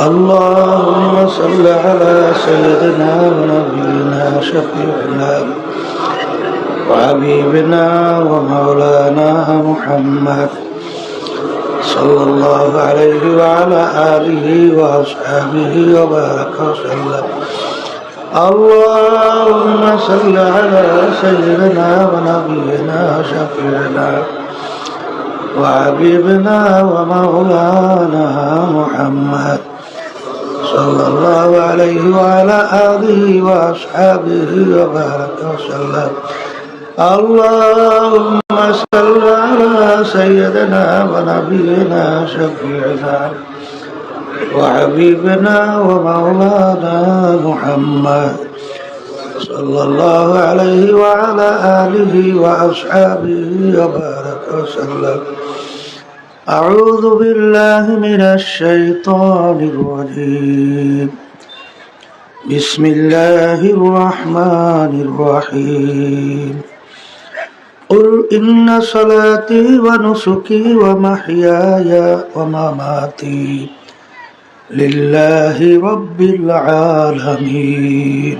اللهم صل على سيدنا ونبينا شفيعنا وحبيبنا ومولانا محمد صلى الله عليه وعلى آله وأصحابه وبارك وسلم. اللهم صل على سيدنا ونبينا شفيعنا وحبيبنا ومولانا محمد صلى الله عليه وعلى آله وأصحابه وبارك وسلم. اللهم صل على سيدنا ونبينا شفيعنا وحبيبنا ومولانا محمد صلى الله عليه وعلى آله وأصحابه وبارك وسلم. أعوذ بالله من الشيطان الرجيم. بسم الله الرحمن الرحيم. قل إن صلاتي ونسكي ومحياي ومماتي لله رب العالمين.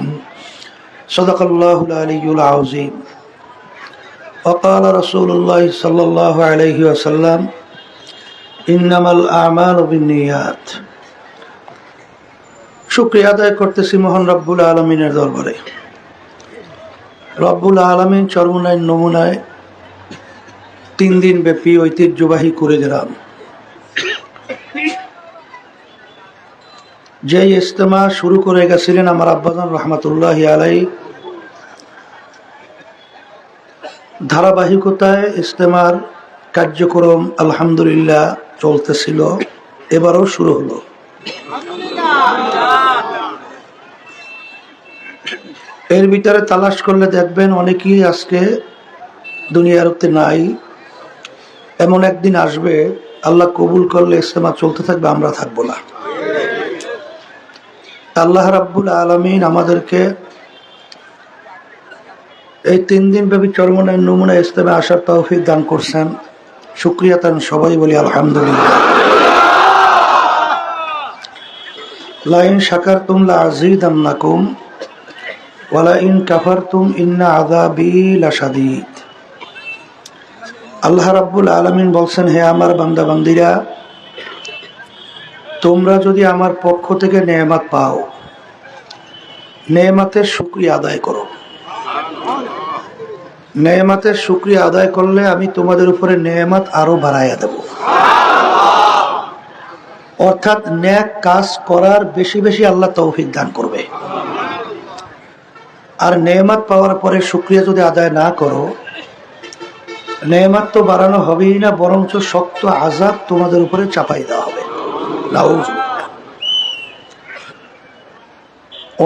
صدق الله العلي العظيم. وقال رسول الله صلى الله عليه وسلم إنما الأعمال بالنيات. শুকরিয়া আদায় করতেছি মহান রব্বুল আলমিনের দরবারে। রব্বুল আলমিন চরমনায় নমুনায় 3 দিন ব্যাপী ঐতিহ্যবাহী কুড়িগ্রাম যে ইজতেমা শুরু করে গেছিলেন আমার আব্বাজান রহমাতুল্লাহি আলাইহি, ধারাবাহিকতায় ইজতেমার কার্যক্রম আলহামদুলিল্লাহ চলতেছিল, এবারও শুরু হলো। এর ভিতরে তালাশ করলে দেখবেন অনেকেই আজকে দুনিয়াতে নাই। এমন একদিন আসবে আল্লাহ কবুল করলে ইজতেমা চলতে থাকবে, আমরা থাকবো না। আল্লাহ রাব্বুল আলামিন আমাদেরকে এই 3 দিন ব্যাপী চরমনায় নমুনা ইজতেমা আসার তৌফিক দান করছেন। শুকরিয়া তান সবাই বলি আলহামদুলিল্লাহ। লাইন শাকারতুম লাযীদান্নাকুম ওয়ালা ইন কাফারতুম ইন্না আযাবি লাশাদীদ। আল্লাহ রাব্বুল আলামিন বলছেন, হে আমার বান্দা বান্দীরা, তোমরা যদি আমার পক্ষ থেকে নেয়ামত পাও, নেয়ামতের শুকরিয়া আদায় করো। নেয়ামতের শুকরিয়া আদায় করলে আমি তোমাদের উপরে নেয়ামত আরো বাড়াইয়া দেব। অর্থাৎ নেক কাজ করার বেশি বেশি আল্লাহ তৌফিক দান করবে। আর নেয়ামত পাওয়ার পরে শুকরিয়া যদি আদায় না করো, নেয়ামত তো বাড়ানো হবেই না, বরঞ্চ শক্ত আযাব তোমাদের উপরে চাপাই দেওয়া হবে।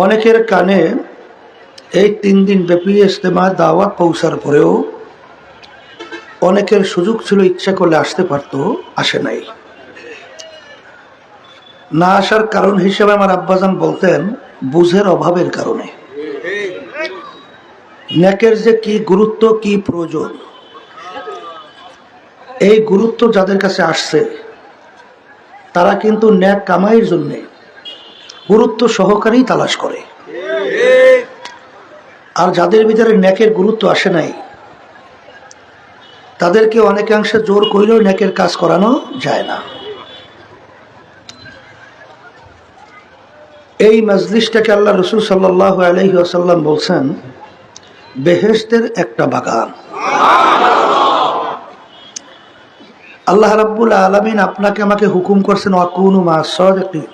অনেকের কানে এই 3 দিন ব্যাপী ইজতেমা দাওয়াত পৌঁছার পরেও অনেকের সুযোগ ছিল, ইচ্ছা করলে আসতে পারতো, আসে নাই। না আসার কারণ হিসেবে আমার আব্বাজান বলতেন বুঝের অভাবের কারণে। নেকের যে কি গুরুত্ব, কি প্রয়োজন, এই গুরুত্ব যাদের কাছে আসছে তারা কিন্তু নেক কামাইয়ের জন্য গুরুত্ব সহকারেই তালাশ করে। আর যাদের ভিতরে নেকের গুরুত্ব আসে নাই তাদেরকে অনেকাংশে জোর কইলেও নেকের কাজ করানো যায় না। এই মজলিসটাকে আল্লাহ রাসূল সাল্লাল্লাহু আলাইহি ওয়াসাল্লাম বলছেন বেহেশতের একটা বাগান। আল্লাহ রাব্বুল আলামিন আপনাকে আমাকে হুকুম করছেন ওয়াকুনু মা'আস সাদিকিন,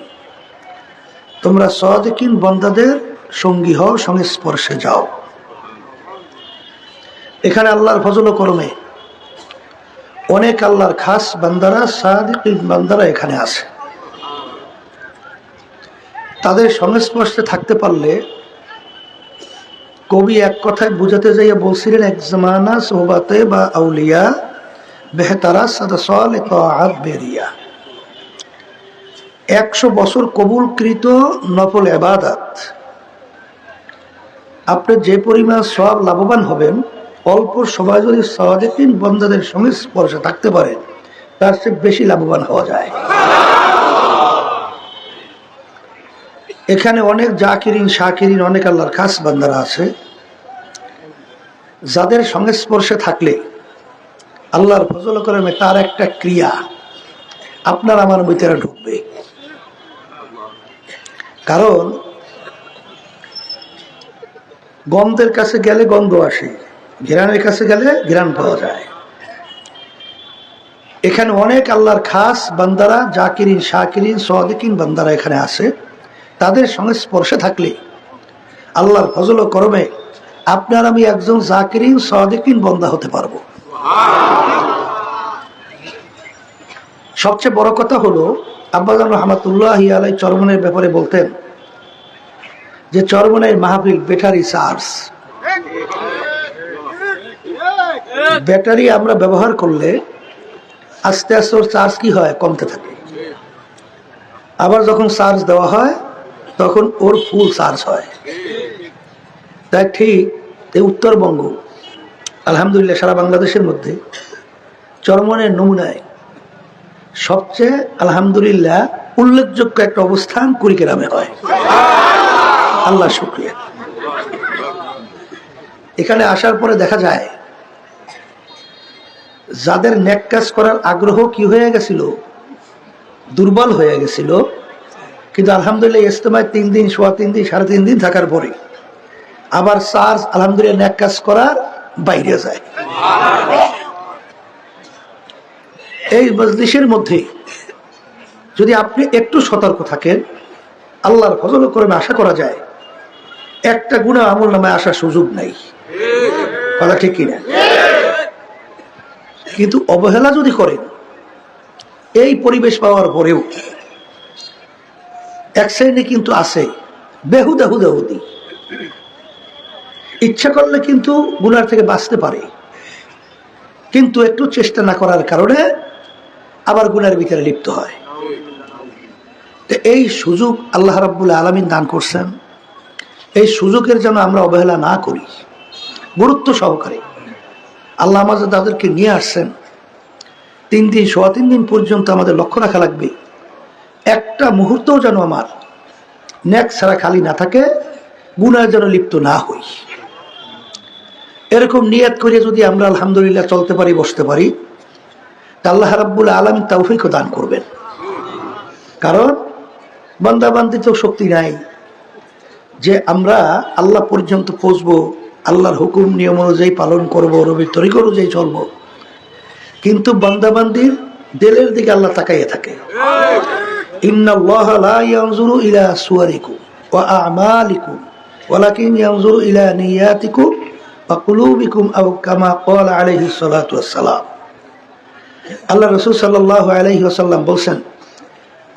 তোমরা সাদিকিন বান্দাদের সঙ্গী হও, সংস্পর্শে যাও। এখানে আল্লাহর ফজল ও করমে অনেক আল্লাহর খাস বান্দারা, সাদিকিন বান্দারা এখানে আছে। তাদের সংস্পর্শে থাকতে পারলে কবি এক কথায় বুঝাতে যাইয়া বলছিলেন, এক জামানা সোহবাতে বা আউলিয়া বেহতারা সাদা সালে তাআত বেরিয়া। 100 বছর কবুলকৃত নফল ইবাদত আপনি যে পরিমাণ সওয়াব লাভবান হবেন, অল্প সময় যদি সাদিকিন বান্দাদের সংস্পর্শে থাকতে পারেন তার চেয়ে বেশি লাভবান হওয়া যায়। এখানে অনেক জাকিরিন শাকিরিন অনেক আল্লাহর খাস বান্দারা আছে, যাদের সংস্পর্শে থাকলে আল্লাহর ফজল করমে তার একটা ক্রিয়া আপনার আমার ভিতরে ঢুকবে। কারণ গন্ধের কাছে গেলে গন্ধ আসে, ঘ্রাণের কাছে গেলে ঘ্রাণ পাওয়া যায়। এখানে অনেক আল্লাহর খাস বান্দারা জাকিরিন শাকিরিন সাদিকিন বান্দারা এখানে আছে, তাদের সংস্পর্শে থাকলে আল্লাহর ফজল ও করমে আপনার আমি একজন জাকিরিন সাদিকিন বান্দা হতে পারবো। সবচেয়ে বড় কথা হলো আব্বাজান রহমাতুল্লাহি আলাইহি চরমনের ব্যাপারে বলতেন যে চরমনের মাহফিল ব্যাটারি চার্জ। ব্যাটারি আমরা ব্যবহার করলে আস্তে আস্তে ওর চার্জ কি হয়, কমতে থাকে। আবার যখন চার্জ দেওয়া হয় তখন ওর ফুল চার্জ হয়। তাই ঠিক এই উত্তরবঙ্গ আলহামদুলিল্লাহ সারা বাংলাদেশের মধ্যে চরমনের নমুনায় সবচেয়ে আলহামদুলিল্লাহ উল্লেখযোগ্য একটা অবস্থান কুড়িগ্রামে হয়। আল্লাহ শুকরিয়া। এখানে আসার পরে দেখা যায় যাদের নেক কাজ করার আগ্রহ কি হয়ে গেছিল, দুর্বল হয়ে গেছিল, কিন্তু আলহামদুলিল্লাহ ইজতেমায় 3 দিন, সোয়া 3 দিন, সাড়ে 3 দিন থাকার পরে আবার চার্জ আলহামদুলিল্লাহ নেক কাজ করার বাইরে যায়। এই মজলিসের মধ্যে যদি আপনি একটু সতর্ক থাকেন, আল্লাহর ফজল করে আশা করা যায় একটা গুনাহ আমল নামায় আসার সুযোগ নাই। কথা ঠিক কিনা? কিন্তু অবহেলা যদি করেন, এই পরিবেশ পাওয়ার পরেও এক শ্রেণী কিন্তু আছে বেহুদা হুদাহুদি, ইচ্ছা করলে কিন্তু গুনার থেকে বাঁচতে পারে, কিন্তু একটু চেষ্টা না করার কারণে আবার গুনার ভিতরে লিপ্ত হয়। এই সুযোগ আল্লাহ রাব্বুল আলামিন দান করছেন, এই সুযোগের যেন আমরা অবহেলা না করি। গুরুত্ব সহকারে আল্লাহ আমাদের তাদেরকে নিয়ে আসছেন 3 দিন, সোয়া 3 দিন পর্যন্ত আমাদের লক্ষ্য রাখা লাগবে একটা মুহূর্তও যেন আমার নেক ছাড়া খালি না থাকে, গুনায় যেন লিপ্ত না হই। এরকম নিয়ত করে যদি আমরা আলহামদুলিল্লাহ চলতে পারি, বসতে পারি, তা আল্লাহ রাব্বুল আলামিন তৌফিকও দান করবেন। কারণ বান্দাবান্দি তো শক্তি নাই যে আমরা আল্লাহ পর্যন্ত পৌঁছবো, আল্লাহর হুকুম নিয়ম অনুযায়ী পালন করবো, নবীর তরিকা অনুযায়ী চলবো। কিন্তু বান্দাবান্দির দিলের দিকে আল্লাহ তাকাইয়ে থাকে। ইন্নাল্লাহা লা ইয়ানজুরু ইলা সুওয়ারিকুম ওয়া আমালিকুম ওয়ালাকিন ইয়ানজুরু ইলা নিয়াতিকুম ওয়া কুলুবিকুম আও কামা ক্বালা আলাইহিস সালাতু ওয়াস সালাম। আল্লাহ রাসূল সাল্লাল্লাহু আলাইহি ওয়াসাল্লাম বলেন,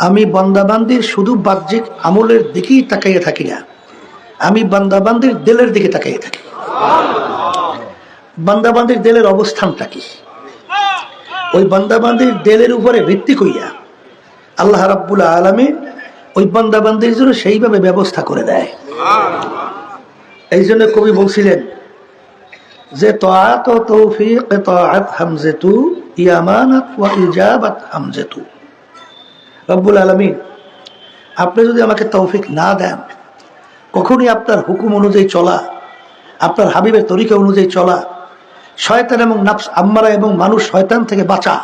আমি বান্দাবান্দির শুধু বাহ্যিক আমলের দিকেই তাকাইয়ে থাকি না, আমি বান্দাবান্দির দিলের দিকে তাকাইয়ে থাকি। বান্দাবান্দির দিলের অবস্থানটা কি, ওই বান্দাবান্দির দিলের উপরে ভিত্তি কইয়া আল্লাহ রাব্বুল আলামিন ওই বান্দাবান্দির জন্য সেইভাবে ব্যবস্থা করে দেয়। এই জন্য কবি বলছিলেন যে তাআত ও তৌফিক তাআত হামজাতু ইয়ামানাত ওয়া ইজাবাত হামজাতু। রব্বুল আলামিন আপনি যদি আমাকে তৌফিক না দেন, কখনই আপনার হুকুম অনুযায়ী চলা, আপনার হাবিবের তরিকা অনুযায়ী চলা, শয়তান এবং নাফস আম্মারা এবং মানুষ শয়তান থেকে বাঁচা,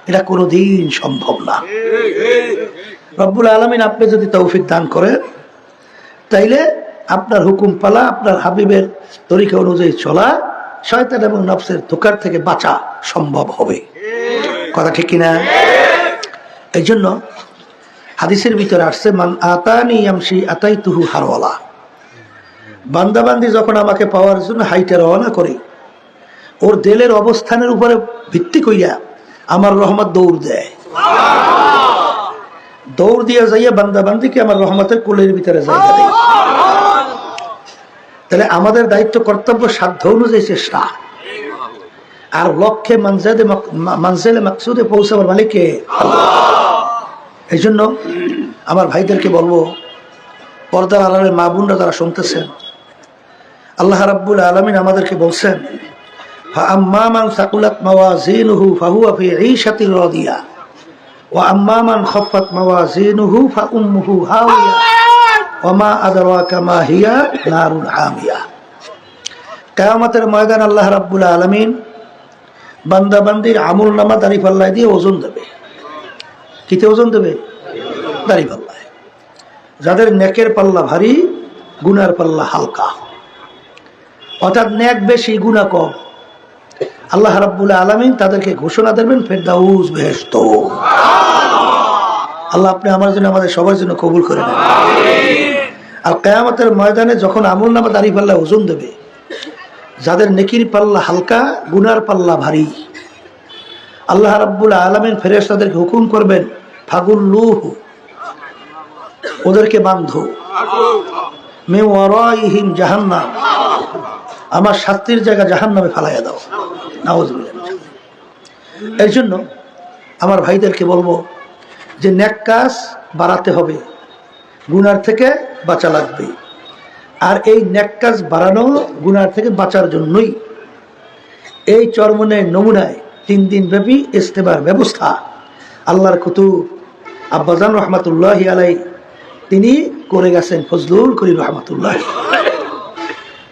এটা কোনোদিন সম্ভব না। রব্বুল আলামিন আপনি যদি তৌফিক দান করেন, তাইলে আপনার হুকুম পালা, আপনার হাবিবের তরিকা অনুযায়ী চলা, শয়তান এবং নফসের ধোঁকার থেকে বাঁচা সম্ভব হবে। কথা ঠিক কিনা? এই জন্য হাদিসের ভিতরে আসছে, মান আতানি ইয়ামশি আতাইতুহু হারওয়ালা। বান্দাবান্দি যখন আমাকে পাওয়ার জন্য হাইটে রওনা করে, ওর দিলের অবস্থানের উপরে ভিত্তি কইয়া আমার রহমত দৌড় দেয়। দৌড় দিয়া যাইয়া বান্দাবান্দিকে আমার রহমতের কোলের ভিতরে জায়গা দেয়। তাহলে আমাদের দায়িত্ব, কর্তব্য, সাধ্য অনুযায়ী চেষ্টা, আর লক্ষ্যে মানজিলে মাকসুদে পৌঁছাবার মালিককে আল্লাহ। এই জন্য আমার ভাইদেরকে বলবো, পর্দার আড়ালে মা বোনরা যারা শুনতেছেন, আল্লাহ রাব্বুল আলামিন আমাদেরকে বলছেন, ফাআম্মা মান সাকুলাত মাওয়াজিনুহু ফাহুয়া ফি ঈশাতির রাদিয়া ওয়া আম্মা মান খাফফাত মাওয়াজিনুহু ফাউম্মুহু হাওিয়া ওমা আদরাকা মা হিয়া নারুন হামিয়া। কিয়ামতের ময়দান আল্লাহ রাব্বুল আলামিন বান্দা বান্দির আমলনামা দাঁড়িপাল্লায় দিয়ে ওজন দেবে। কিতে ওজন দেবে? দাঁড়িপাল্লায়। যাদের নেকের পাল্লা ভারী, গুনার পাল্লা হালকা, অর্থাৎ নেক বেশি গুনাহ কম, আল্লাহ রাব্বুল আলামিন তাদেরকে ঘোষণা দেবেন ফেরদাউস বেহেশত। আল্লাহ আপনি আমার জন্য আমাদের সবার জন্য কবুল করে নেন। আর কিয়ামতের ময়দানে যখন আমলনামা দাঁড়িপাল্লায় ওজন দেবে, যাদের নেকির পাল্লা হালকা, গুনার পাল্লা ভারী, আল্লাহ রাব্বুল আলামিন ফেরেশতাদেরকে হুকুম করবেন ফাগুল্লুহু, ওদেরকে বাঁধো, মিন ওয়ারাইহিম জাহান্নাম, আমার শাস্তির জায়গা জাহান্নামে ফালাইয়া দাও। নাউযুবিল্লাহ। এর জন্য আমার ভাইদেরকে বলবো যে নেক কাজ বাড়াতে হবে, গুনার থেকে বাঁচা লাগবে। আর এই নেক কাজ বাড়ানো, গুনার থেকে বাঁচার জন্যই এই চরমনের নমুনায় 3 দিন ব্যাপী ইজতেমার ব্যবস্থা আল্লাহর কুতুব আব্বাজান রহমাতুল্লাহি আলাইহি তিনি করে গেছেন। ফজলুল করিম রহমাতুল্লাহ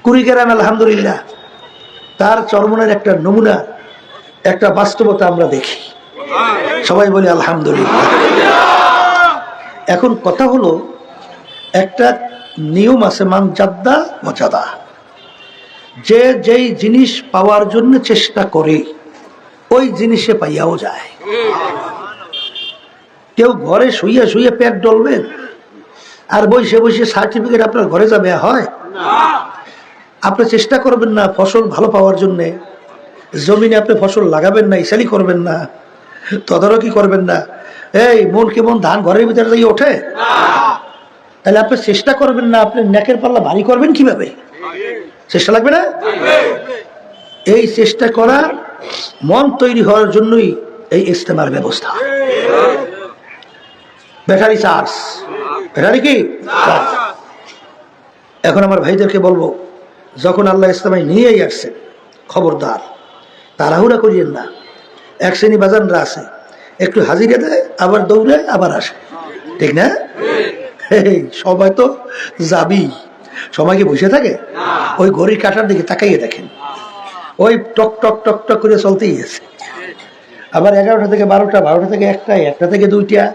কুড়িগ্রাম, আলহামদুলিল্লাহ, তার চরমনের একটা নমুনা, একটা বাস্তবতা আমরা দেখি। সবাই বলি আলহামদুলিল্লাহ। এখন কথা হলো, একটা নিয়ম আছে, মান জাদ্দা ওয়াজাদা, যে যেই জিনিস পাওয়ার জন্য চেষ্টা করে ওই জিনিসে পাইয়াও যায়। কেউ ঘরে শুইয়া শুইয়া পেট ডলবেন আর বসে বসে সার্টিফিকেট আপনার ঘরে যাবে হয়? আপনি চেষ্টা করবেন না ফসল ভালো পাওয়ার জন্যে, জমিনে আপনি ফসল লাগাবেন না, ইসালি করবেন না, তদারকি করবেন না, এই মন কেমন ধান ঘরের ভিতরে যাই ওঠে, তাহলে আপনি চেষ্টা করবেন না, আপনি নেকের পাল্লা ভারী করবেন কিভাবে? চেষ্টা লাগবে না? এই চেষ্টা করা, মন তৈরি হওয়ার জন্যই এই ইজতেমার ব্যবস্থা। ব্যাটারি চার্জ, ব্যাটারি কি এখন আমার ভাইদেরকে বলবো, যখন আল্লাহ ইসলামায় নিয়েই আসছে, খবরদার তাড়াহুড়া করিয়েন না। এক শ্রেণী বাজানরা আছে, একটু হাজিরা দেয়, আবার দৌড়ে আবার আসে, ঠিক না? সবাই তো যাবি, সময়কে বসে থাকে, ওই ঘড়ির কাটার দিকে তাকাইয়ে দেখেন, ওই টক টক টক টক করে চলতেই আছে। আবার 11টা থেকে 12টা, 12টা থেকে 1টা, 1টা থেকে 2টা,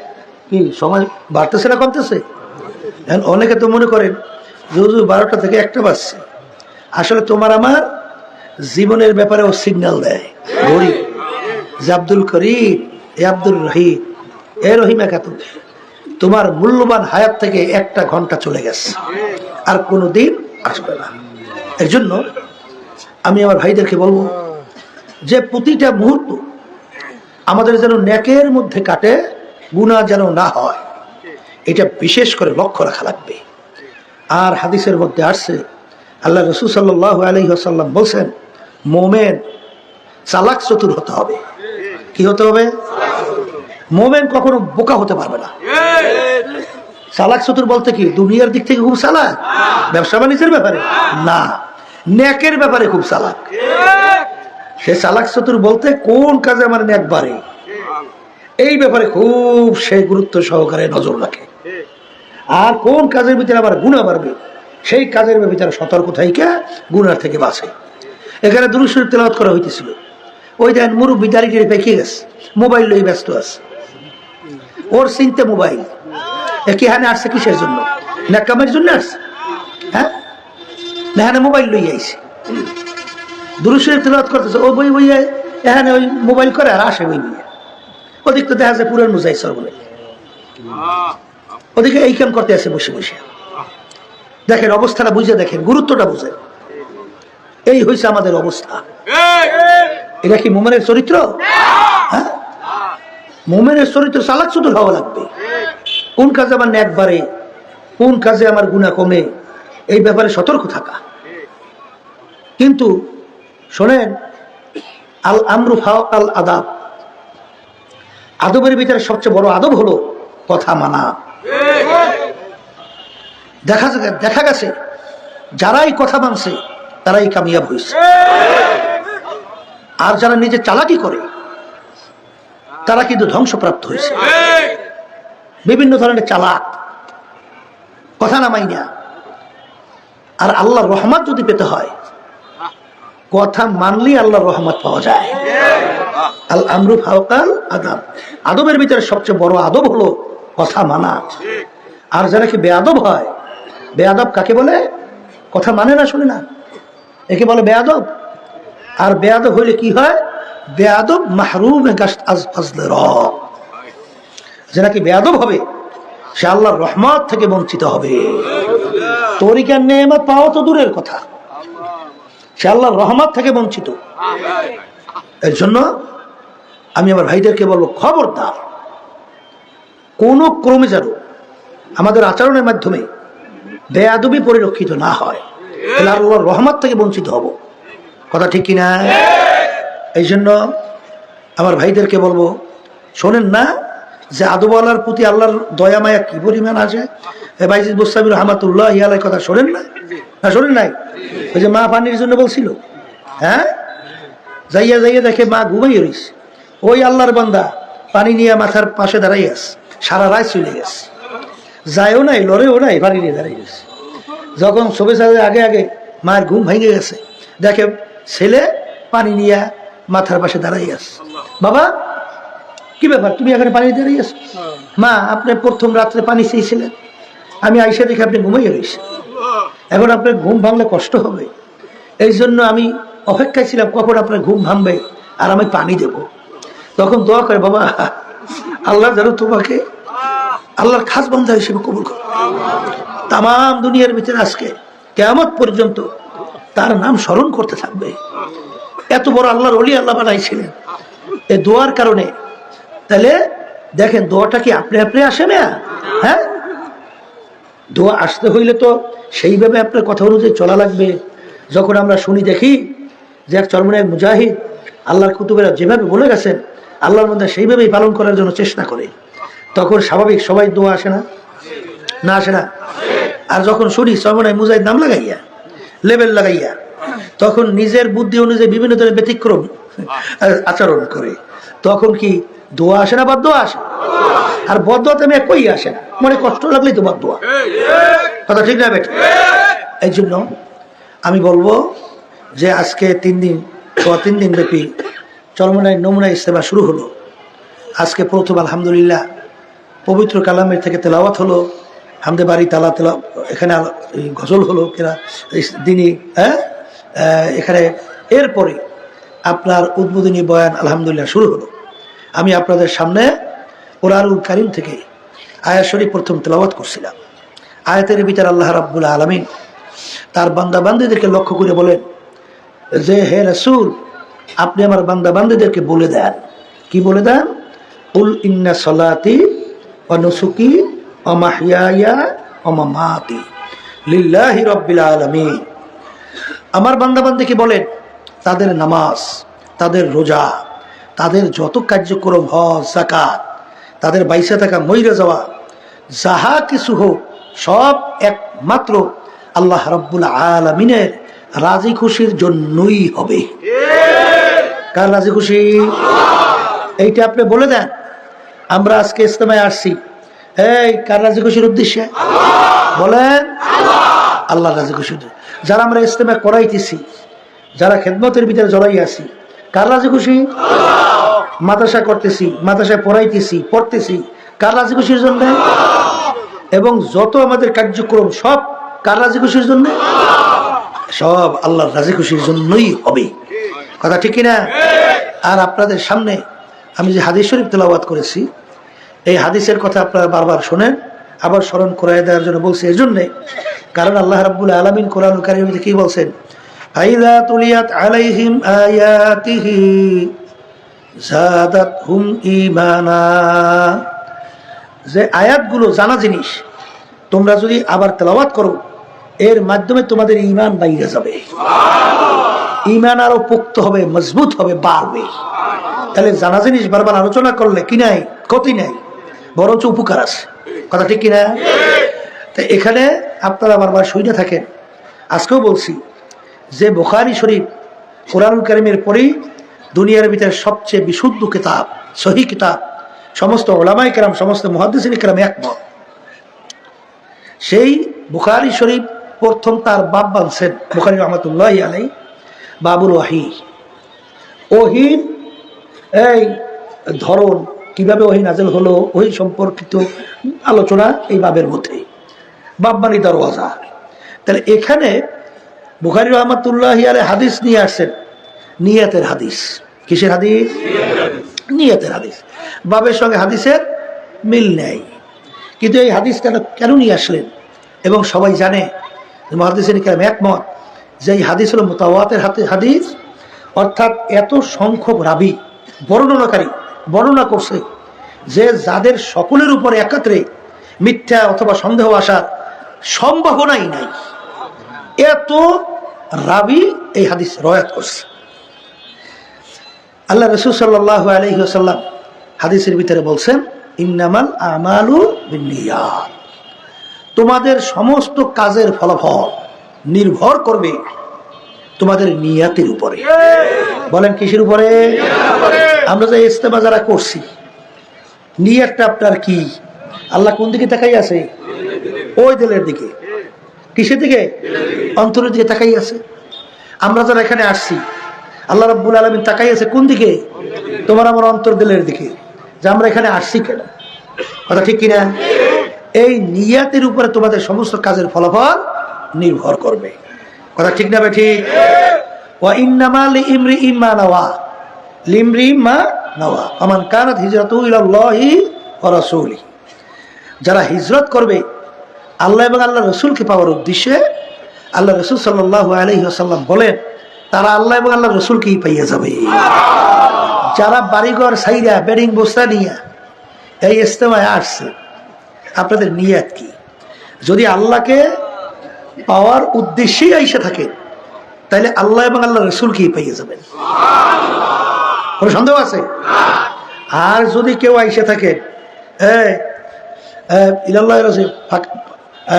কি সময় বাড়তেছে না কমতেছে? অনেকে তো মনে করেন যে 12টা থেকে 1টা বাজছে, আসলে তোমার আমার জীবনের ব্যাপারে ও সিগন্যাল দেয় ঘড়ি, যে আব্দুল করিম, এ আব্দুল রহিম, এ রহিমা খাতুন, তোমার মূল্যবান হায়াত থেকে 1টা ঘন্টা চলে গেছে, আর কোনোদিন আসবে না। এর জন্য আমি আমার ভাইদেরকে বলবো যে প্রতিটা মুহূর্ত আমাদের যেন নেকের মধ্যে কাটে, গুনাহ যেন না হয়, এটা বিশেষ করে লক্ষ্য রাখা লাগবে। আর হাদিসের মধ্যে আসছে, আল্লাহ রাসূল সাল্লাল্লাহু আলাইহি ওয়াসাল্লাম বলছেন, মুমিন চালাক চতুর হতে হবে। কি হতে হবে? মুমিন কখনো বোকা হতে পারবে না। চালাক চতুর বলতে কি দুনিয়ার দিক থেকে খুব চালাক, ব্যবসা বাণিজ্যের ব্যাপারে না, নেকের ব্যাপারে খুব চালাক। সে চালাক চতুর বলতে কোন কাজে আমার নেক বাড়ে, এই ব্যাপারে খুব সে গুরুত্ব সহকারে নজর রাখে। আর কোন কাজের ভিতরে আবার গুনাহ বাড়বে, সেই কাজের ভিতরে সতর্ক থাইকা গুনার থেকে বাঁচে। এখানে দুরূদ শরীফ তেলাওয়াত করা হইতেছিল, ওই দেন মুরব্বি দাঁড়িয়ে পেকে গেছে, মোবাইল লই ব্যস্ত আছে, ওর চিন্তা মোবাইল। এখানে আসছে কিসের জন্য? না কামের জন্য আসছে? হ্যাঁ, না এখানে মোবাইল লই আইছে, দুরূদ শরীফ তেলাওয়াত করতেছে, ও বই বইয়ে এখানে ওই মোবাইল করে আর আসে বই বইয়ে। ওদিক তো দেখা যায় পুরান মুজাই সর বলে, ওদিকে এই কাম করতে আছে বসে বসে। দেখেন অবস্থাটা বুঝে, দেখেন গুরুত্বটা বুঝে। এই হয়েছে আমাদের অবস্থা। এটা কি মুমিনের চরিত্র? হ্যাঁ, মুমিনের চরিত্র চালাক চতুর হওয়া লাগবে। কোন কাজে আমার নেক বাড়ে, কোন কাজে আমার গুনাহ কমে, এই ব্যাপারে সতর্ক থাকা। কিন্তু শোনেন, আল আমরু ফাওকাল আদাব, আদবের ভিতরে সবচেয়ে বড় আদব হলো কথা মানা। দেখা গেছে যারাই কথা মানছে তারাই কামিয়াব হয়েছে, আর যারা নিজে চালাকি করে তারা কিন্তু ধ্বংসপ্রাপ্ত হয়েছে। বিভিন্ন ধরনের চালাক, কথা নামাই না। আর আল্লাহর রহমত যদি পেতে হয়, কথা মানলেই আল্লাহর রহমত পাওয়া যায়। আল আমরু ফাওকাল আদব, আদবের ভিতরে সবচেয়ে বড় আদব হলো কথা মানা। আর যারা কি বেয়াদব হয়, বেয়াদব কাকে বলে? কথা মানে না, শুনে না, একে বলে বেয়াদব। আর বেয়াদব হইলে কি হয়? বেয়াদব মাহরুম যে নাকি বেয়াদব হবে সে আল্লাহর রহমত থেকে বঞ্চিত হবে। তরিকার নেয়ামত পাওয়া তো দূরের কথা, সে আল্লাহর রহমত থেকে বঞ্চিত। এর জন্য আমি আমার ভাইদেরকে বলবো, খবরদার কোন ক্রমে যেন আমাদের আচরণের মাধ্যমে বেয়াদবি পরিলক্ষিত না হয়, তাহলে আল্লাহর রহমত থেকে বঞ্চিত হব। কথা ঠিক কিনা? এই জন্য আমার ভাইদেরকে বলবো, শোনেন না যে আদবওয়ালার প্রতি আল্লাহর দয়া মায়া কি পরিমাণ আছে। বাইজিদ বুস্তামি রহমাতুল্লাহ আলাইহির কথা শোনেন না? না শোনেন নাই? ওই যে মা পানির জন্য বলছিল, হ্যাঁ, যাইয়া যাইয়া দেখে মা ঘুমাইয়া রইছে, ওই আল্লাহর বান্দা পানি নিয়ে মাথার পাশে দাঁড়াই আছে, সারা রাত চলে গেছে, যায়ও নাই, লড়েও নাই, পানি নিয়ে দাঁড়াই গেছে। যখন সবে সাথে আগে আগে মায়ের ঘুম ভেঙে গেছে, দেখে ছেলে পানি নিয়ে মাথার পাশে দাঁড়াই আছে। বাবা কি ব্যাপার, তুমি এখানে পানি দাঁড়িয়ে আছো? মা, আপনি প্রথম রাত্রে পানি চেয়েছিলেন, আমি আইসা দেখে আপনি ঘুমাইয়া রয়েছেন, এখন আপনার ঘুম ভাঙলে কষ্ট হবে, এই জন্য আমি অপেক্ষায় ছিলাম কখন আপনার ঘুম ভাঙবে আর আমি পানি দেব। তখন দোয়া করে, বাবা আল্লাহ যেন তোমাকে আল্লাহর খাস বান্দা হিসেবে কবুল করে। তাম দুনিয়ার ভিতরে আজকে কিয়ামত পর্যন্ত তার নাম স্মরণ করতে থাকবে। এত বড় আল্লাহর ওলি আল্লাহ বানাইছিলেন এই দোয়ার কারণে। তাহলে দেখেন, দোয়াটা কি আপনি আপনি আসে না? হ্যাঁ, দোয়া আসতে হইলে তো সেইভাবে আপনার কথা অনুযায়ী চলা লাগবে। যখন আমরা শুনি দেখি যে এক চরমনায় মুজাহিদ আল্লাহর কুতুবেরা যেভাবে বলে গেছেন আল্লাহর মধ্যে সেইভাবেই পালন করার জন্য চেষ্টা করে, তখন স্বাভাবিক সবাই দোয়া আসে না? না আসে না? আর যখন শুনি চরমনায় মুজাহিদ নাম লাগাইয়া, লেবেল লাগাইয়া, তখন নিজের বুদ্ধি অনুযায়ী বিভিন্ন ধরনের ব্যতিক্রম আচরণ করে, তখন কি দোয়া আসে না? বদদোয়া আসে। আর বদদোয়াতে আমি কই আসে না, মনে কষ্ট লাগলেই তো বদদোয়া। কথা ঠিক না বেটা? এই জন্য আমি বলবো যে আজকে 3 দিন ব্যাপী চরমনায় নমুনা ইস্তেমা শুরু হলো। আজকে প্রথম আলহামদুলিল্লাহ পবিত্র কালামের থেকে তেলাওয়াত হলো, হামদে বাড়ি তালা তেলা, এখানে গজল হলো কিনা দিনই, হ্যাঁ, এখানে এরপরে আপনার উদ্বোধনী বয়ান আলহামদুলিল্লাহ শুরু হলো। আমি আপনাদের সামনে কোরআনুল কারীম থেকে আয়াত শরীফ প্রথম তেলাওয়াত করছিলাম। আয়াতের ভিতরে আল্লাহ রাব্বুল আলামিন তার বান্দা বান্দীদেরকে লক্ষ্য করে বলেন যে, হে রাসূল, আপনি আমার বান্দা বান্দীদেরকে বলে দেন। কি বলে দেন? কুল ইন্না সলাতি ওয়া নুসুকি ওয়া মাহইয়ায়া ওয়া মামাতি লিল্লাহি রাব্বিল আলামিন। আমার বান্দা বান্দীকে বলেন তাদের নামাজ, তাদের রোজা, তাদের যত কার্যক্রম, হজ, যাকাত, তাদের বাইসা থাকা, মইরা যাওয়া, যাহা কিছু হোক, সব একমাত্র আল্লাহ রাব্বুল আলামিনের রাজি খুশির জন্যই হবে। কার রাজি খুশি? এইটা আপনি বলে দেন। আমরা আজকে ইস্তেমায় আসছি, এই কার রাজি খুশির উদ্দেশ্যে? বলেন, আল্লাহ রাজি খুশির। যারা আমরা ইস্তেমায় করাইতেছি, যারা খেদমতের ভিতরে জড়াই আছি, কার রাজি খুশি? মাদ্রাসা করতেছি, মাদ্রাসায় পড়তেছি, কার রাজি খুশির জন্য? এবং যত আমাদের কার্যক্রম সব কার রাজি খুশির জন্য? সব আল্লাহর রাজি খুশির জন্যই হবে। কথা ঠিক কিনা? আর আপনাদের সামনে আমি যে হাদিস শরীফ তেলাওয়াত করেছি, এই হাদিসের কথা আপনারা বারবার শোনেন, আবার স্মরণ করাই দেওয়ার জন্য বলছি। এর জন্যে কারণ আল্লাহ রাব্বুল আলামিন কোরআনুল কারীমে কি বলছেন? ফাইযা তুলিয়াত আলাইহিম আয়াতিহি যাদাতহুম ঈমানা। যে আয়াতগুলো জানা জিনিস, তোমরা যদি আবার তেলাওয়াত করো, এর মাধ্যমে তোমাদের ঈমান বাইরে যাবে, ঈমান আরো পোক্ত হবে, মজবুত হবে, বাড়বে। তাহলে জানা জিনিস বারবার আলোচনা করলে কি নাই? ক্ষতি নাই, বরঞ্চ উপকার আছে। কথা ঠিক কিনা? তাই এখানে আপনারা বারবার শুনে থাকেন। আজকেও বলছি যে বুখারী শরীফ কোরআনুল কারীমের পরেই দুনিয়ার ভিতরে সবচেয়ে বিশুদ্ধ কিতাব, সহিহ কিতাব। সমস্ত উলামায়ে কেরাম, সমস্ত মুহাদ্দিসিনে কেরাম একমত সেই বুখারী শরীফ প্রথম তার বাব বানছেন বুখারী রহমাতুল্লাহ আলাই বাবুল ওয়াহি। ওহির এই ধরন, কিভাবে ওহি নাজেল হলো, ওহি সম্পর্কিত আলোচনা এই বাবের মধ্যে, বাব্বানি দরওয়াজা। তাহলে এখানে বুখারী রহমাতুল্লাহ আলাই হাদিস নিয়ে আসছেন, নিয়াতের হাদিস। কিসের হাদিস? নিয়াতের হাদিস। বাবের সঙ্গে হাদিসের মিল নেই, কিন্তু এই হাদিস কেন নিয়ে আসলেন? এবং সবাই জানে মুহাদ্দিসিন কেরাম একমত যে এই হাদিস হলো মুতাওয়াতির হাদিস, অর্থাৎ এত সংখ্যক রাবী বর্ণনাকারী বর্ণনা করছে যে যাদের সকলের উপরে একত্রে মিথ্যা অথবা সন্দেহ আসার সম্ভাবনাই নাই, এত রাবী এই হাদিস রওয়ায়াত করছে। আল্লাহ রাসূল সাল্লাল্লাহু আলাইহি ওয়াসাল্লাম হাদিসের ভিতরে বলছেন, ইন্নামাল আমালু বিন্নিয়াত, তোমাদের সমস্ত কাজের ফলাফল নির্ভর করবে তোমাদের নিয়াতের উপরে। বলেন কিসের উপরে? আমরা যে ইস্তেমা যারা করছি, নিয়াতটা আপনার কি? আল্লাহ কোন দিকে তাকাই আছে? ওই দিলের দিকে। কিসের দিকে? অন্তরের দিকে তাকাই আছে। আমরা যারা এখানে আসছি, আল্লাহ রাব্বুল আলামিন তাকাই আছে কোন দিকে? তোমার আমার অন্তর দিলের দিকে, যে আমরা এখানে আসছি কেন। কথা ঠিক কিনা? এই নিয়াতের উপরে তোমাদের সমস্ত কাজের ফলাফল নির্ভর করবে। কথা ঠিক না ঠিক? ওয়া ইন্নামা লিইমরিইম মা নাওয়া, লিমরিইম মা নাওয়া, ফামান কানাত হিজরাতুহু ইলাল্লাহি ওয়া রাসূলিহি। যারা হিজরত করবে আল্লাহ এবং আল্লাহ রসুলকে পাওয়ার উদ্দেশ্যে, আল্লাহ রসুল সাল্লাল্লাহু আলাইহি ওয়াসাল্লাম বলেন তারা আল্লাহ এবং আল্লাহ রসুলকেই পাইয়া যাবে। যারা বাড়িঘর সাইরা বেডিং বস্তা নিয়ে এই ইজতেমায় আসছে, আপনাদের নিয়াত কি? যদি আল্লাহকে পাওয়ার উদ্দেশ্যেই আইসা থাকে, তাহলে আল্লাহ এবং আল্লাহ রসুলকেই পাইয়া যাবেন, কোনো সন্দেহ আছে? আর যদি কেউ আইসা থাকে ইলাল্লাহি রাসূল,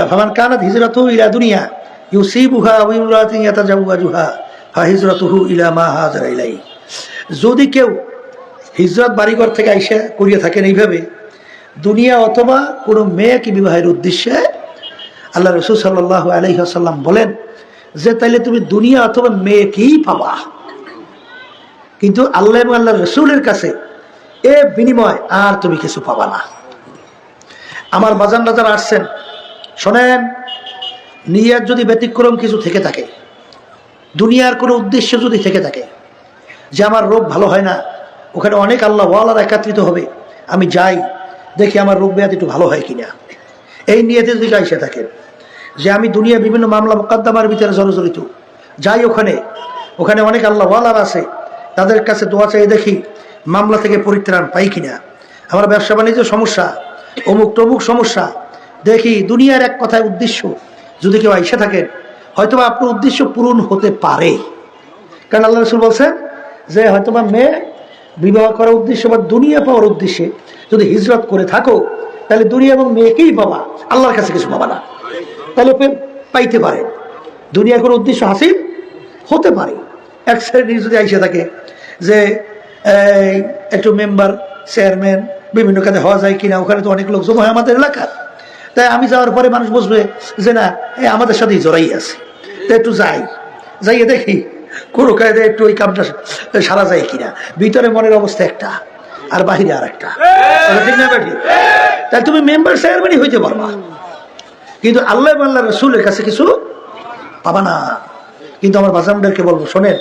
ফামান কানাত হিজরাতুহু ইলা দুনিয়া ইউসিবুহা ওয়া ইমরাতিন ইয়াতাজাওয়াজুহা ফাহিজরাতুহু ইলা মা হাজারা ইলাইহি, যদি কেউ হিজরত বাড়িঘর থেকে আইসা করিয়া থাকেন এইভাবে দুনিয়া অথবা কোনো মেয়েকে বিবাহের উদ্দেশ্যে, আল্লাহ রাসূল সাল্লাল্লাহু আলাইহি ওয়াসাল্লাম বলেন যে তাইলে তুমি দুনিয়া অথবা মেয়েকেই পাবা, কিন্তু আল্লাহ এবং আল্লাহ রসুলের কাছে এ বিনিময় আর তুমি কিছু পাবা না। আমার বাজান যারা আসছেন শোনেন, নিয়াত যদি ব্যতিক্রম কিছু থেকে থাকে, দুনিয়ার কোনো উদ্দেশ্য যদি থেকে থাকে, যে আমার রোগ ভালো হয় না, ওখানে অনেক আল্লাহ ওয়ালারা একত্রিত হবে, আমি যাই দেখি আমার রোগ ব্যাধি একটু ভালো হয় কিনা, এই নিয়তে যদি আইসা থাকেন যে আমি দুনিয়া বিভিন্ন মামলা মোকদ্দমার ভিতরে জর্জরিত, যাই ওখানে অনেক আল্লাহ ওয়ালার আছে, তাদের কাছে দোয়া চাই দেখি মামলা থেকে পরিত্রাণ পাই কিনা, আমার ব্যবসা বাণিজ্য সমস্যা, অমুক টমুক সমস্যা, দেখি দুনিয়ার এক কথায় উদ্দেশ্য যদি কেউ আইসা থাকেন, হয়তোবা আপনার উদ্দেশ্য পূরণ হতে পারে। কারণ আল্লাহ রাসূল বলছেন যে হয়তোবা মেয়ে বিবাহ করার উদ্দেশ্য বা দুনিয়া পাওয়ার উদ্দেশ্যে যদি হিজরত করে থাকো, তাহলে দুনিয়া এবং মেয়েকেই পাবা, আল্লাহর কাছে কিছু পাবা না। তাহলে পাইতে পারে, দুনিয়ার কোনো উদ্দেশ্য হাসিল হতে পারে। এক শ্রেণীর যদি আইসা থাকে যে একটু মেম্বার চেয়ারম্যান বিভিন্ন কাজে হওয়া যায় কিনা, ওখানে তো অনেক লোক জমা হয় আমাদের এলাকার, তাই আমি যাওয়ার পরে মানুষ বুঝবে যে না আমাদের সাথেই জড়াই আছে, তো একটু যাইয়ে দেখি কোনো কাজে একটু ওই কামটা সারা যায় কিনা। ভিতরে মনের অবস্থা একটা আর বাহিরে আর একটা, ঠিক না ঠিক? তাই তুমি মেম্বার চেয়ারম্যানই হইতে পারবা, কিন্তু আল্লাহ এবং আল্লাহ রসুলের কাছে কিছু পাবা না। কিন্তু আমার বাজানদেরকে বলবো, শোনেন,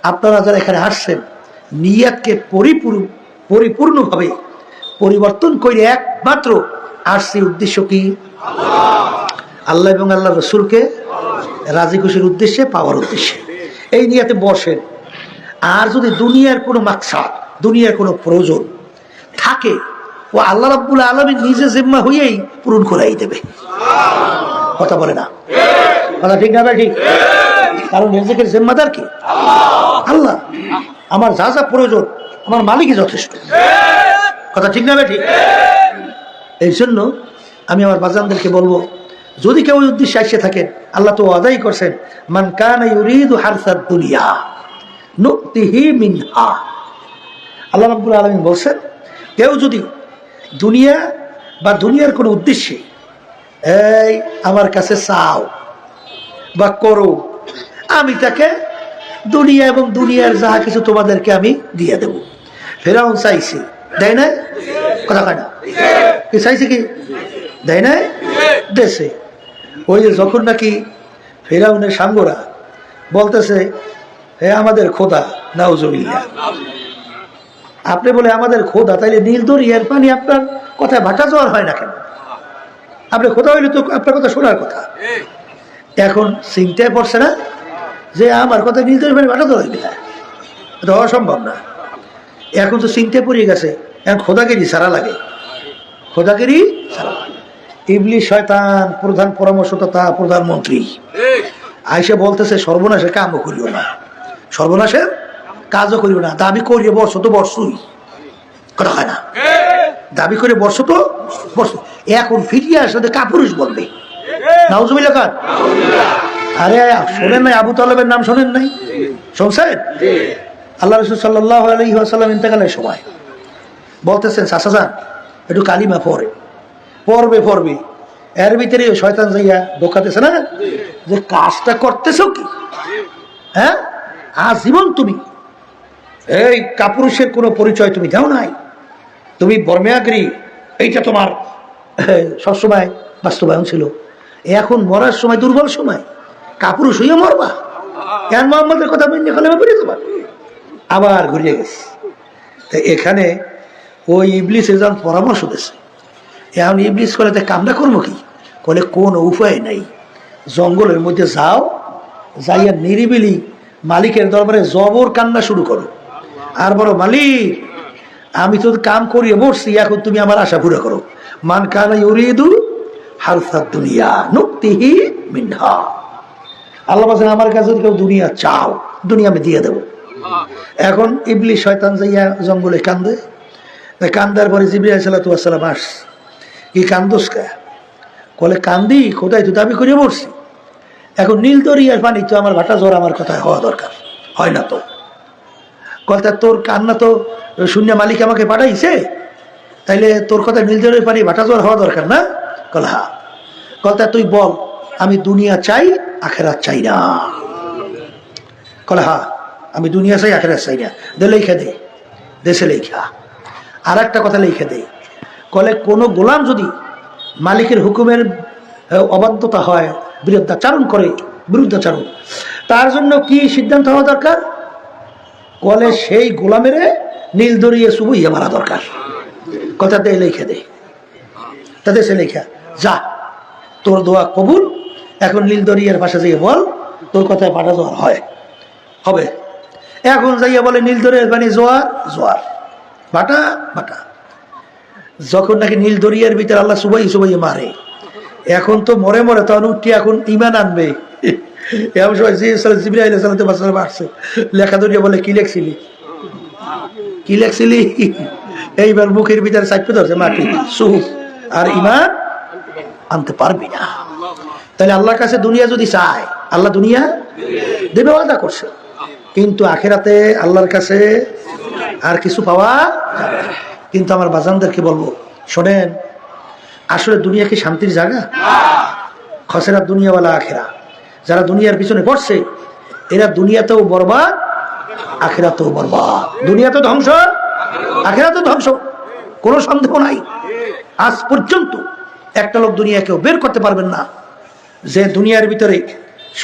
আপনারা যারা এখানে আসছেন, নিয়াতকে পরিপূর্ণভাবে পরিবর্তন করে একমাত্র আসছে উদ্দেশ্য কি? আল্লাহ এবং আল্লাহ রসুলকে রাজি খুশির উদ্দেশ্যে, পাওয়ার উদ্দেশ্যে এই নিয়াতে বসেন। আর যদি দুনিয়ার কোনো মাকসাদ, দুনিয়ার কোনো প্রয়োজন থাকে, ও আল্লাহ রাব্বুল আলামিন নিজে জিম্মা হইয়াই পূরণ করাই দেবে। কথা বলে না? কথা ঠিক না ঠিক? কারণ রিজিকের জিম্মাদার কি? আল্লাহ। আমার যা যা প্রয়োজন আমার মালিকই যথেষ্ট। কথা ঠিক না ঠিক? এই জন্য আমি আমার বাজানদেরকে বলবো, যদি কেউ ওই উদ্দেশ্যে আসে থাকেন, আল্লাহ তো আদায় করছেন, মান কানা ইউরিদু হারসাদ দুনিয়া নুতিহি মিনহা। আল্লাহ রাব্বুল আলামিন বলছেন, কেউ যদি দুনিয়া বা দুনিয়ার কোনো উদ্দেশ্যে এই আমার কাছে চাও বা করো, আমি তাকে দুনিয়া এবং দুনিয়ার যাহা কিছু তোমাদেরকে আমি দিয়ে দেব। ফেরাউন চাইছে, দেয় না? কথা কয় না? কি চাইছে? কি দেয় না? দেশে ওই যে যখন নাকি ফেরাউনের সাঙ্গরা বলতেছে হে আমাদের খোদা, নাউজুবিল্লাহ, আপনি বলে আমাদের খোদা, তাইলে নীল দরিয়ার পানি আপনার কথায় ভাটা জোয়ার হয় না কেন? আপনি খোদা হইলে তো আপনার কথা শোনার কথা। এখন চিন্তায় পড়ছে না যে আমার কথা নীল দরিয়ার পানি ভাটা জোয়ার হইবে না, এটা অসম্ভব না। এখন তো চিন্তায় পড়ে গেছে, এখন খোদাগিরি সারা লাগে, খোদাগিরি সারা। ইবলিস শয়তান প্রধান পরামর্শদাতা প্রধানমন্ত্রী আইসে বলতেছে সর্বনাশের কামও করিও না, সর্বনাশের কাজও করিও না, দাবি করিয়ে বর্ষ তো বর্ষই, কথা হয় না? দাবি করে বর্ষ তো বর্ষ। এখন ফিরিয়ে আসলে কাপুরুষ বলবে, নাউজুবিল্লাহ খান। আরে শোনেন নাই আবু তালেবের নাম শোনেন নাই? শুনছেন? আল্লাহ রাসূল সাল্লাল্লাহু আলাইহি ওয়াসাল্লাম ইন্তেকালের সময় বলতেছেন চাচা যান একটু কালিমা পড়বে। এর ভিতরে শয়তান যাইয়া ধোঁকাতেছে না যে কাজটা করতেছো কি, হ্যাঁ আজীবন তুমি এই কাপুরুষের কোনো পরিচয় তুমি দাও নাই, তুমি বর্মেয়াগিরি, এইটা তোমার সবসময় বাস্তবায়ন ছিল। এখন মরার সময় দুর্বল সময় কাপুরুষ হইয়া মরবা, কেন মোহাম্মদের কথা মেনে কালেমা পড়ে তোমার আবার ঘুরিয়ে গেছে। এখানে ওই ইবলিস এজন পরামর্শ দিয়েছে। এখন ইবলিস করে কামটা করবো কি, বলে কোন উপায় নাই, জঙ্গলের মধ্যে যাও, যাইয়া নিরিবিলি মালিকের দরবারে জবর কান্না শুরু করো, আর বলো মালিক আমি তো কাম করিয়ে বসছি, এখন তুমি আমার আশা পুরো করো। মান কানা ইউরিদু হারসাদ দুনিয়া নুক্তিহি মিনহা, আল্লাহ বলেন আমার কাছে যদি কেউ দুনিয়া চাও, দুনিয়া আমি দিয়ে দেবো। এখন ইবলিস শয়তান যাইয়া জঙ্গলে কান্দে, কান্দার পরে জিবরিল আলাইহিস সালাম আস, কি কান্দোস কে? বলে কান্দি খোদাই তো দাবি করে বসছি, এখন নীল দরিয়ার পানি তো আমার ভাটা জ্বর আমার কথায় হওয়া দরকার, হয় না তো? কলতা তোর কান্না তো শূন্য মালিক আমাকে পাঠাইছে, তাইলে তোর কথা নীল দরিয়ার পানি ভাটা জ্বর হওয়া দরকার না? কল হা। কলতা তুই বল আমি দুনিয়া চাই আখেরাত চাই না। কল হা আমি দুনিয়া চাই আখেরাত চাই না। দে লেখা দে, দেশে লেখা। আর একটা কথা লিখে দেয়, কলে কোনো গোলাম যদি মালিকের হুকুমের অবাধ্যতা হয়, বিরুদ্ধাচারণ, তার জন্য কি সিদ্ধান্ত হওয়া দরকার? কলে সেই গোলামের নীল দরিয়ে চুবইয়া মারা দরকার। কথা দিয়ে লিখে দেয়, তাদের সে লেখা যা তোর দোয়া কবুল, এখন নীল দরিয়ার পাশে যাইয়ে বল তোর কথায় পাটা জোয়ার হবে। এখন যাইয়া বলে নীল দরিয়ার পানি জোয়ার বাটা। যখন নাকি নীল দরিয়ার ভিতরে আল্লাহ সুবাই মারে, এখন তো মরে তখন উঠি এখন ইমান আনবে। এমন সময় জিবরাইল আলাইহিস সালাম আসছে, লেখা দরিয়া বলে কি লেখছিলি? এইবার মুখের ভিতরে চাপে ধরছে মাটি, সুপ, আর ইমান আনতে পারবি না। তাহলে আল্লাহর কাছে দুনিয়া যদি চায়, আল্লাহ দুনিয়া দেবে, ওয়াদা করছে, কিন্তু আখিরাতে আল্লাহর কাছে আর কিছু পাওয়া যাবে না। কিন্তু আমার বাজানদেরকে বলবো, শোনেন, আসলে দুনিয়া কি শান্তির জায়গা? খসেরা দুনিয়াওয়ালা আখেরা, যারা দুনিয়ার পিছনে পড়ছে এরা দুনিয়াতেও বরবাদ আখেরাতেও বরবাদ। দুনিয়া তো ধ্বংস, আখেরাতে ধ্বংস, কোনো সন্দেহ নাই। আজ পর্যন্ত একটা লোক দুনিয়াকেও বের করতে পারবেন না যে দুনিয়ার ভিতরে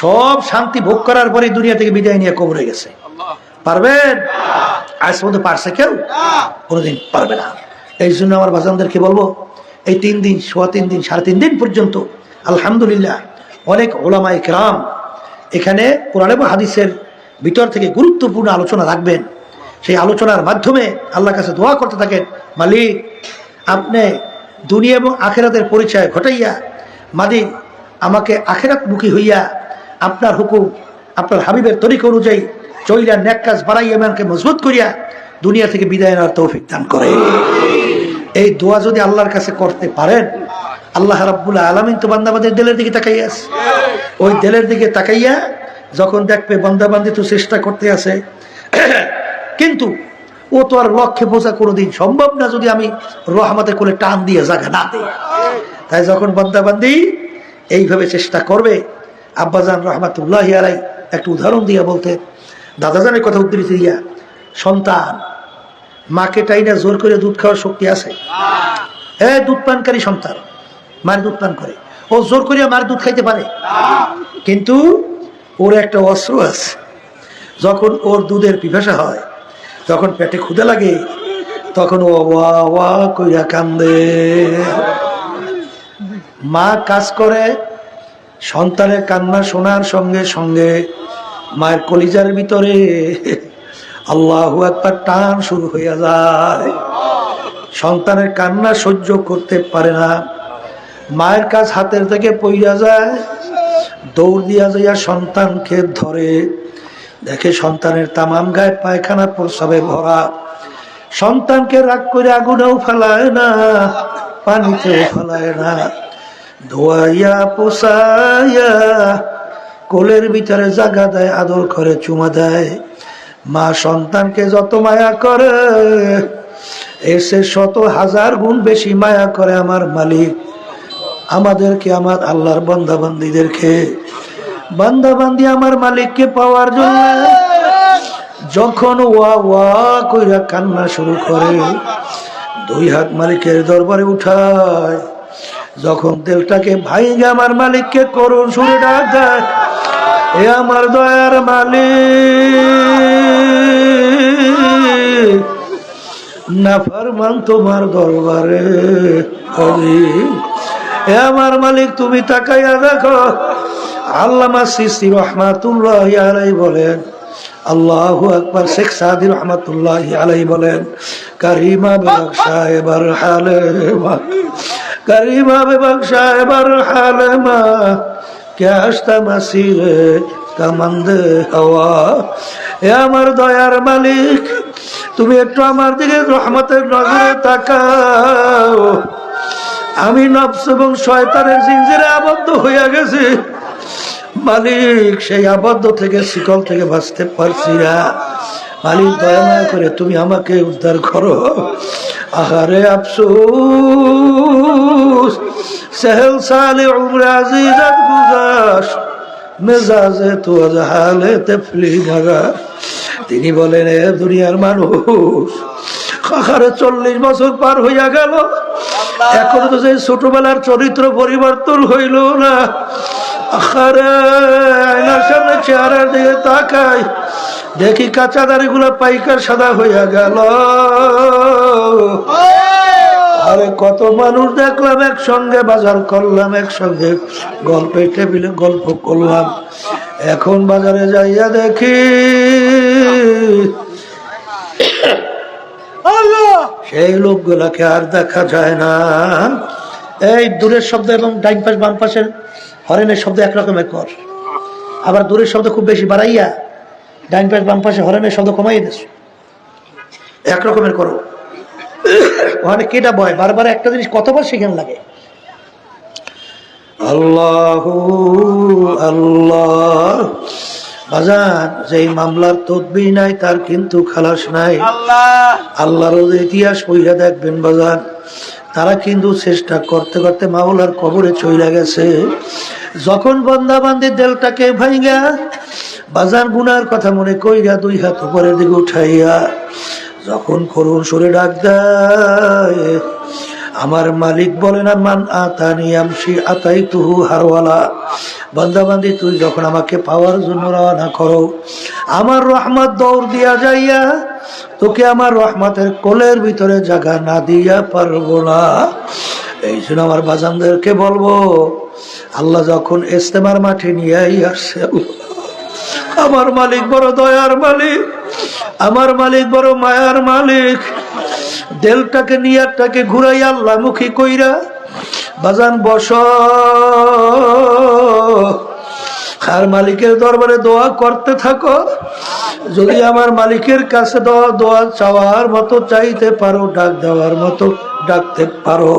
সব শান্তি ভোগ করার পরে দুনিয়া থেকে বিদায় নিয়ে কবরে গেছে। পারবেন? আজ পর্যন্ত পারছে কেউ? কোনোদিন পারবে না। এই জন্য আমার বাজানদেরকে বলবো, এই 3 দিন, সোয়া 3 দিন, 3.5 দিন পর্যন্ত আলহামদুলিল্লাহ অনেক ওলামায়ে কেরাম এখানে কোরআন এবং হাদিসের ভিতর থেকে গুরুত্বপূর্ণ আলোচনা রাখবেন। সেই আলোচনার মাধ্যমে আল্লাহর কাছে দোয়া করতে থাকেন, মালিক আপনি দুনিয়া এবং আখেরাতের পরিচয় ঘটাইয়া মালিক আমাকে আখেরাতমুখী হইয়া আপনার হুকুম, আপনার হাবিবের তরিকা অনুযায়ী চইলা নেক কাজ বাড়াইয়া আমাকে মজবুত করিয়া দুনিয়া থেকে বিদায় নেওয়ার তৌফিক দান করে। এই দোয়া যদি আল্লাহর কাছে করতে পারেন, আল্লাহ রাব্বুল আলামিন তো বান্দাবাদের দিলের দিকে তাকাইয়া আছে। ওই দিলের দিকে তাকাইয়া যখন দেখবে বান্দাবান্দি তো চেষ্টা করতে আছে, কিন্তু ও তো আর লক্ষ্যে পৌঁছা কোনোদিন সম্ভব না যদি আমি রহমতের কোলে টান দিয়ে জায়গা না দেই। তাই যখন বান্দাবান্দি এইভাবে চেষ্টা করবে, আব্বাজান রহমাতুল্লাহি আলাই একটা উদাহরণ দিয়া বলতে, দাদাজানের কথা উদ্ধৃতি দিয়া, সন্তান মাকে টাইনা জোর করে দুধ খাওয়ার শক্তি আছে? দুধ পানকারী সন্তান মায়ের দুধ পান করে, ও জোর করিয়া মায়ের দুধ খাইতে পারে? কিন্তু ওর একটা অস্ত্র আছে, যখন ওর দুধের পিপাসা হয়, যখন পেটে ক্ষুধা লাগে, তখন ও ওয়া ওয়া কইরা কান্দে। মা কাজ করে, সন্তানের কান্না শোনার সঙ্গে সঙ্গে মায়ের কলিজার ভিতরে আল্লাহু আকবার টান শুরু হইয়া যায়। সন্তানের কান্না সহ্য করতে পারে না, মায়ের কাজ হাতের থেকে পইরা যায়, দৌড় দিয়া যাইয়া সন্তানকে ধরে, দেখে সন্তানের তামাম গায়ে পায়খানা প্রস্রাবে ভরা। সন্তানকে রাগ করে আগুনেও ফেলায় না, পানিতেও ফেলায় না, ধোয়াইয়া পোষাইয়া কোলের ভিতরে জাগা দেয়, আদর করে চুমা দেয়। মা সন্তানকে যত মায়া করে, এসে শত হাজার গুণ বেশি মায়া করে আমার মালিক আমাদেরকে, আমার আল্লাহর বান্দাবান্দিদেরকে। বান্দাবান্দি আমার মালিককে পাওয়ার জন্য যখন ওয়া ওয়া কইরা কান্না শুরু করে, দুই হাত মালিকের দরবারে উঠায়, যখন দিলটাকে ভাইঙ্গে আমার মালিককে করুণ সুরে ডাক দেয়, এ আমার দয়ার মালিক, নাফরমান তোমার দরবারে হাজির। এ আমার মালিক, তুমি তাকাইয়া দেখো। আল্লামা সিসি রহমাতুল্লাহি আলাইহি বলেন, আল্লাহু আকবার। শেখ সাদি রহমাতুল্লাহি আলাইহি বলেন, কারিমা বেবখশা এবার হালে মা, কারিমা বেবখশা এবার হালে মা, কে আস্তা মাসিরে কামান্দে হাওয়া। এ আমার দয়ার মালিক, তুমি একটু আমার দিকে রহমতের নজরে তাকাও। আমি নফস এবং শয়তানের জিনজিরে আবদ্ধ হইয়া গেছি মালিক, সেই আবদ্ধ থেকে, শিকল থেকে বাঁচতে পারছি না। মালিক দয়া মায়া করে তুমি আমাকে উদ্ধার করো। আহারে আফসোস, সেহেল সালে উমরে আজিজাত গুজাস, মেজাজে তো হালে তেফলি ভাগা। তিনি বলেন, এ দুনিয়ার মানুষ, আহারে 40 বছর পার হইয়া গেল, এখনো তো সেই ছোটবেলার চরিত্র পরিবর্তন হইল না। আহারে আয়নার সামনে চেহারার দিকে তাকাই, দেখি কাঁচা দাড়িগুলো পাইকার সাদা হইয়া গেল। আরে কত মানুষ দেখলাম, একসঙ্গে বাজার করলাম, একসঙ্গে গল্পের টেবিলে গল্প করলাম, এখন বাজারে যাইয়া দেখি সেই লোকগুলাকে আর দেখা যায় না। এই দূরের শব্দ এবং ডাইন পাশ বাম পাশের হরেনের শব্দ একরকমের কর, আবার দূরের শব্দ খুব বেশি বাড়াইয়া ডাইন পাশ বাম পাশে হরেনের শব্দ কমাইয়া দিস, একরকমের করো। ওখানে কেটা বয়, বারবার একটা জিনিস কতবার সেখানে লাগে। আল্লাহ আল্লাহ। বাজান, যেই মামলার তদবির নাই তার কিন্তু খালাস নাই। আল্লাহর ইতিহাস পইরা দেখবেন বাজান, তারা কিন্তু চেষ্টা করতে করতে মাওলার কবরে চইলা গেছে। যখন বান্দা বান্দির দিলটাকে ভাইঙ্গা বাজান গুনার কথা মনে কইরা দুই হাত উপরের দিকে উঠাইয়া যখন করুণ সুরে ডাক দেয়, আমার মালিক বলেন, মান আতানি আমশি আতাইতুহু হারওয়ালা। বান্দা বান্দি, তুই যখন আমাকে পাওয়ার জন্য রওনা করো, আমার রহমত দৌড় দিয়া যাইয়া তোকে আমার রহমতের কোলের ভিতরে জায়গা না দিয়া পারবো না। এই জন্য আমার বাজানদেরকে বলবো, আল্লাহ যখন ইস্তেমার মাঠে নিয়ে আসছে, আমার মালিক বড় দয়ার মালিক, আমার মালিক বড় মায়ার মালিক। দেলটাকে নিয়ারটাকে ঘুরাই আল্লাহ মুখী কইরা বাজান বস, আর মালিকের দরবারে দোয়া করতে থাকো। যদি আমার মালিকের কাছে দোয়া চাওয়ার মতো চাইতে পারো, ডাক দেওয়ার মতো ডাকতে পারো।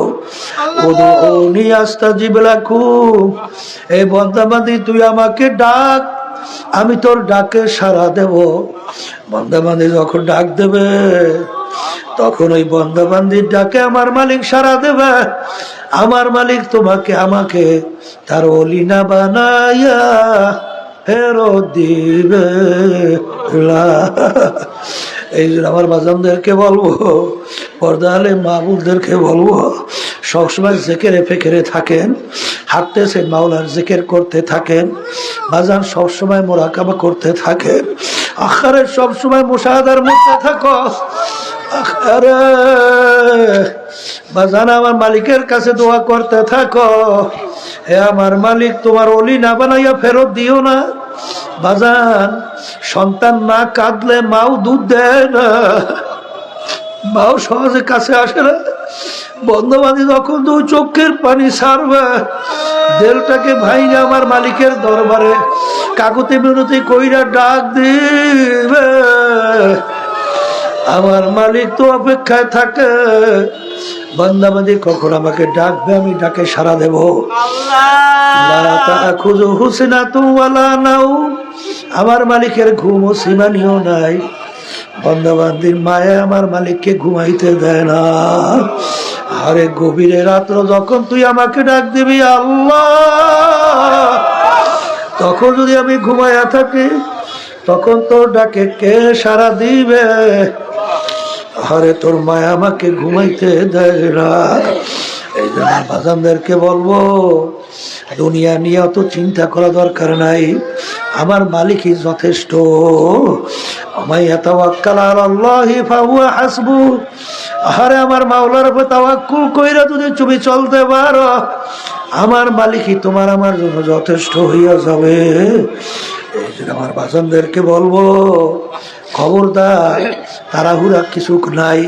উদউনি আস্তাজিব লাকুম। এই বান্দাবান্দি, তুই আমাকে ডাক, আমি তোর ডাকে সাড়া দেব। বান্দাবান্দি যখন ডাক দেবে, তখন ওই বন্দা বান্দির ডাকে আমার মালিক সাড়া দেবে। আমার মালিক তোমাকে আমাকে তার ওলি না বানাইয়া ফেরত দিবে। এই জন্য আমার বাজানদেরকে বলবো, পর্দা আলে মাহবুবদেরকে বলবো, সবসময় জিকিরে ফিকিরে থাকেন, হাঁটতেছেন মাওলার জিকির করতে থাকেন, বাজান সবসময় মুরাকাবা করতে থাকেন, আখারে সবসময় মুশাহাদার মধ্যে থাকো। আরে বাজান আমার মালিকের কাছে দোয়া করতে থাকো, হে আমার মালিক তোমার ওলি না বানাইয়া ফেরত দিও না। বাজান সন্তান না কাঁদলে মাও দুধ দেয় না, মাও সহজে কাছে আসে না। বন্ধবান্ধী যখন তুই চোখের পানি ছাড়বে, দেলটাকে ভাইরা আমার মালিকের দরবারে কাকুতি মিনতি কইরা ডাক দিবে। আমার মালিক তো অপেক্ষায় থাকে, বান্দাবান্দি কখন আমাকে ডাকবে, আমি ডাকে সাড়া দেব। আমার মালিকের ঘুম ও সীমানিও নাই, বান্দাবান্দির মায়া আমার মালিককে ঘুমাইতে দেয় না। আরে গভীরে রাত্র যখন তুই আমাকে ডাক দিবি আল্লাহ, তখন যদি আমি ঘুমাইয়া থাকি, তখন তোর ডাকে কে সাড়া দিবে? আরে তোর মায়া আমাকে ঘুমাইতে দেয় না। এই জন্য বাজানদেরকে বলবো, দুনিয়া নিয়ে অত চিন্তা করা দরকার নাই, আমার মালিকই যথেষ্ট। আরে আমার মাওলার উপর তাওয়াক্কুল কইরা যদি তুমি চলতে পারো, আমার মালিকই তোমার আমার জন্য যথেষ্ট হইয়া যাবে। এই জন্য আমার বাজানদেরকে বলবো, খবরদার তাড়াহুড়া কিছু নাই,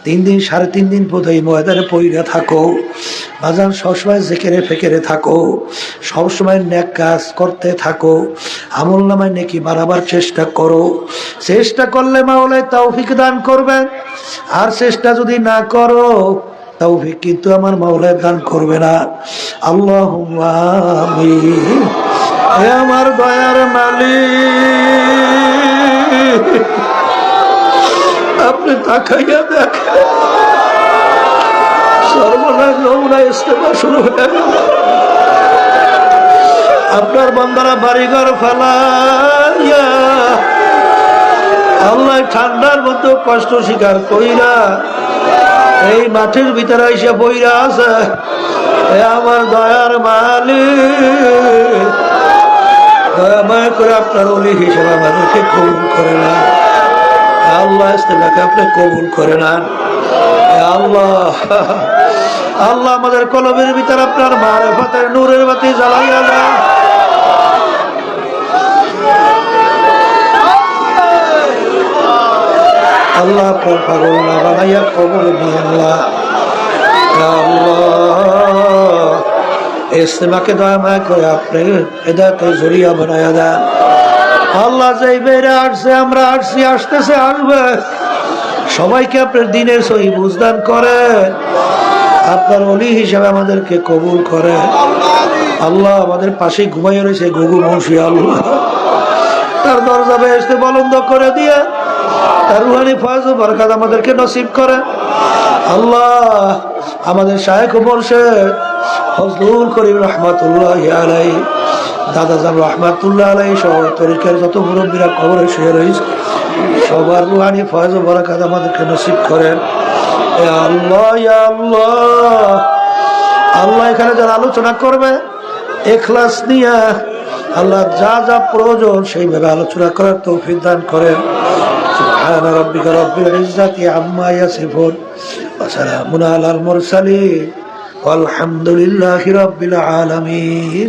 3 দিন 3.5 দিন বোধহয় ময়দানে পইরা থাকো। বাজান সবসময় জিকিরে ফিকিরে থাকো, সবসময় নেক কাজ করতে থাকো, আমল নামায় নেকি বাড়াবার চেষ্টা করো। চেষ্টা করলে মাওলা তৌফিক দান করবেন, আর চেষ্টা যদি না করো তৌফিক কিন্তু আমার মাওলা দান করবে না। আল্লাহুম্মা আমিন। হে আমার দয়ার মালিক, আপনি তাকাইয়া দেখেন, সর্বনাশ নমুনা ইস্তেমা শুরু হয়ে গেল। আপনার বান্দারা বাড়িঘর ফেলাইয়া আল্লাহ ঠান্ডার মধ্যে কষ্ট স্বীকার কইরা এই মাঠের ভিতরে এসে বইরা আছে। আমার দয়ার মালিক, দয়া করে আপনার ওলি হিসেবে আমাদেরকে কবুল করে না আল্লাহ, ইস্তেমাকে আপনি কবুল করে নেন আল্লাহ। আল্লাহ আমাদের কলবের ভিতরে আপনার মারিফতের নূরের বাতি জ্বালাইয়া দেন। আল্লাহ আপনার পাগল না বানাইয়া কবর নিয়ে আল্লাহ। ইস্তেমাকে দয়া মায়া করে আপনি হেদায়েতের জরিয়া বানাইয়া দেন আল্লাহ। যেই বেড়ে আসছে, আমরা আসছি, আসতেছে, আসবে, সবাইকে আপনার দিনের সহি বুঝদান করে, আপনার ওলি হিসাবে আমাদেরকে কবুল করে আল্লাহ। আমাদের পাশে ঘুমাইয়া রয়েছে গুগু মুন্সি আল্লাহ, তার দরজা বেহেশতে বলন্দ করে দিয়ে তার রুহানি ফয়জ ও বরকত আমাদেরকে নসিব করে আল্লাহ। আমাদের শায়েখ মুর্শিদ ফজলুল করিম রহমাতুল্লাহি আলাইহি, দাদাজান রহমাতুল্লাহ আলাইহি সহ তরিকার যত মুরব্বীরা কবরে শুয়ে রয়েছে, সবার রুহানি ফয়জ ও বরকত আমাদেরকে নসিব করেন আল্লাহ। ইয়া আল্লাহ, আল্লাহ এখানে যারা আলোচনা করবে ইখলাস নিয়ে আল্লাহ, যা যা প্রয়োজন সেইভাবে আলোচনা করার তৌফিক দান করেন। সুবহান রাব্বিকা রাব্বিল ইজ্জাতি আম্মা ইয়াসিফুন ওয়া সালামুন আলাল মুরসালিন ওয়ালহামদুলিল্লাহি রাব্বিল আলামিন।